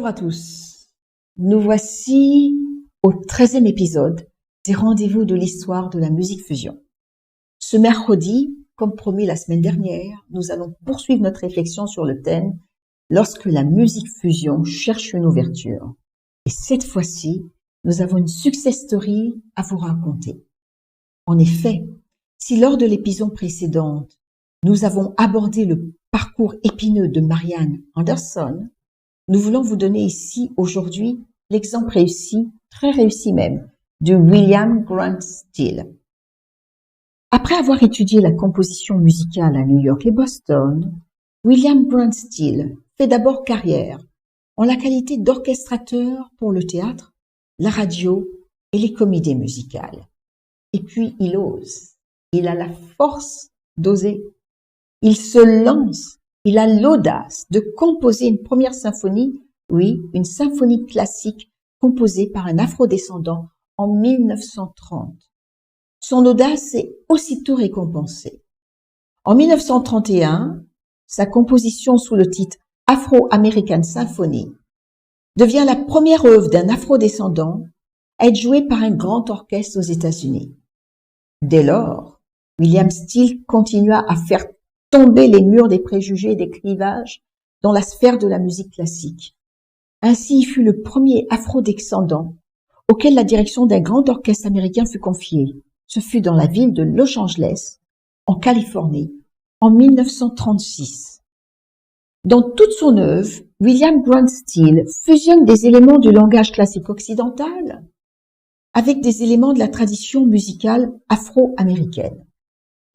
Bonjour à tous. Nous voici au 13e épisode des rendez-vous de l'histoire de la musique fusion. Ce mercredi, comme promis la semaine dernière, nous allons poursuivre notre réflexion sur le thème « Lorsque la musique fusion cherche une ouverture ». Et cette fois-ci, nous avons une success story à vous raconter. En effet, si lors de l'épisode précédent, nous avons abordé le parcours épineux de Marian Anderson, nous voulons vous donner ici, aujourd'hui, l'exemple réussi, très réussi même, de William Grant Still. Après avoir étudié la composition musicale à New York et Boston, William Grant Still fait d'abord carrière en la qualité d'orchestrateur pour le théâtre, la radio et les comédies musicales. Et puis il ose, il a la force d'oser, il se lance. Il a l'audace de composer une première symphonie, oui, une symphonie classique composée par un afrodescendant en 1930. Son audace est aussitôt récompensée. En 1931, sa composition sous le titre Afro-American Symphony devient la première œuvre d'un afrodescendant à être jouée par un grand orchestre aux États-Unis. Dès lors, William Still continua à faire tomber les murs des préjugés et des clivages dans la sphère de la musique classique. Ainsi, il fut le premier afro-descendant auquel la direction d'un grand orchestre américain fut confiée. Ce fut dans la ville de Los Angeles, en Californie, en 1936. Dans toute son œuvre, William Grant Still fusionne des éléments du langage classique occidental avec des éléments de la tradition musicale afro-américaine.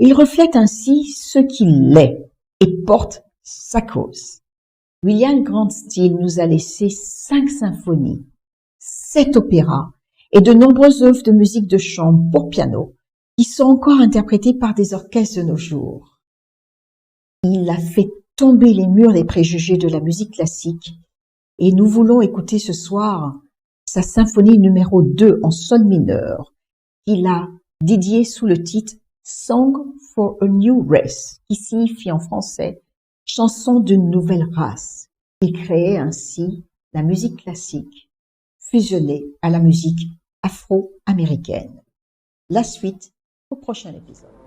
Il reflète ainsi ce qu'il est et porte sa cause. William Grant Still nous a laissé 5 symphonies, 7 opéras et de nombreuses œuvres de musique de chambre pour piano qui sont encore interprétées par des orchestres de nos jours. Il a fait tomber les murs des préjugés de la musique classique et nous voulons écouter ce soir sa symphonie numéro 2 en sol mineur qu'il a dédiée sous le titre Song for a New Race, qui signifie en français « chanson d'une nouvelle race ». Il créait ainsi la musique classique fusionnée à la musique afro-américaine. La suite au prochain épisode.